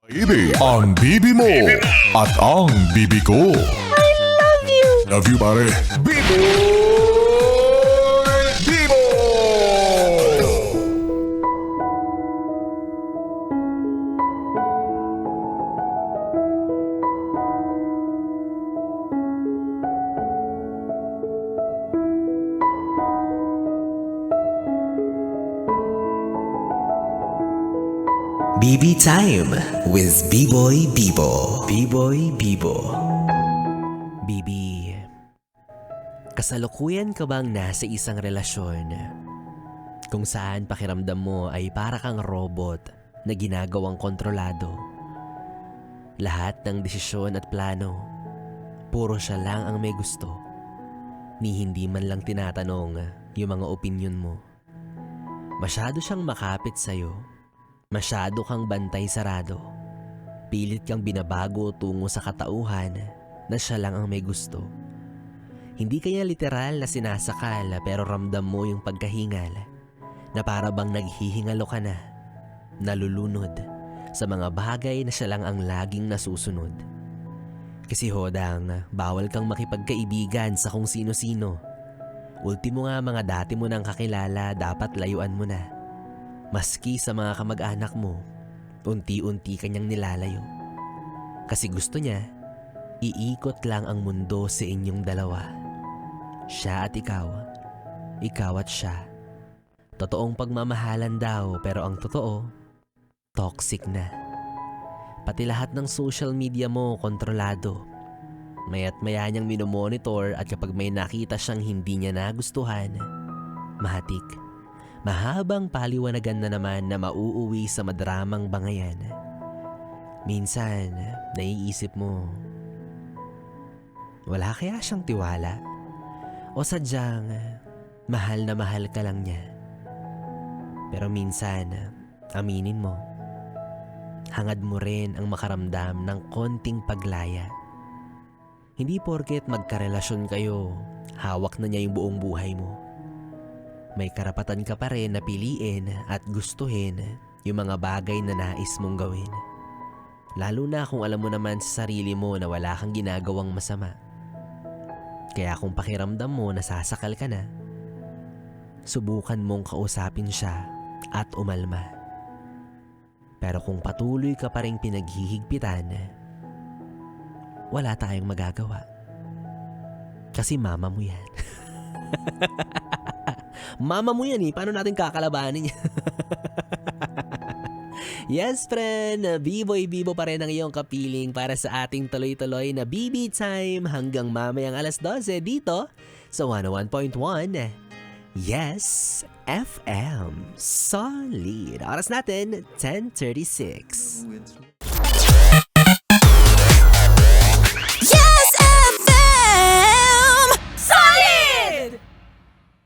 Ibi ang bibi mo at ang bibi ko. I love you! Love you pare. Bibo! Bibo! BB Time with B-Boy Bibo. B-Boy Bibo. Bibi, kasalukuyan ka bang nasa isang relasyon kung saan pakiramdam mo ay para kang robot na ginagawang kontrolado? Lahat ng desisyon at plano, puro siya lang ang may gusto. Ni hindi man lang tinatanong yung mga opinyon mo. Masyado siyang makapit sa'yo. Masyado kang bantay sarado. Pilit kang binabago tungo sa katauhan na siya lang ang may gusto. Hindi kaya literal na sinasakal pero ramdam mo yung pagkahingal na para bang naghihingalo ka na, nalulunod sa mga bagay na siya lang ang laging nasusunod. Kasi hodang bawal kang makipagkaibigan sa kung sino-sino. Ultimo nga mga dati mo nang kakilala dapat layuan mo na. Maski sa mga kamag-anak mo, unti-unti kanyang nilalayo. Kasi gusto niya, iikot lang ang mundo sa inyong dalawa. Siya at ikaw at siya. Totoong pagmamahalan daw pero ang totoo, toxic na. Pati lahat ng social media mo kontrolado. Maya't maya niyang minomonitor at kapag may nakita siyang hindi niya nagustuhan, mahatik. Mahabang paliwanagan na naman na mauuwi sa madramang bangayan. Minsan, naiisip mo, wala kaya siyang tiwala? O sadyang, mahal na mahal ka lang niya? Pero minsan, aminin mo, hangad mo rin ang makaramdam ng konting paglaya. Hindi porket magkarelasyon kayo, hawak na niya yung buong buhay mo. May karapatan ka pa rin na piliin at gustuhin yung mga bagay na nais mong gawin. Lalo na kung alam mo naman sa sarili mo na wala kang ginagawang masama. Kaya kung pakiramdam mo nasasakal ka na, subukan mong kausapin siya at umalma. Pero kung patuloy ka pa rin pinaghihigpitan, wala tayong magagawa. Kasi mama mo yan. Mama mo yan eh. Paano natin kakalabanin yan? Yes, friend. B-Boy Bibo pa rin ang iyong kapiling para sa ating tuloy-tuloy na BB Time hanggang mamayang alas 12 dito sa 101.1 Yes FM. Solid. Oras natin, 10:36.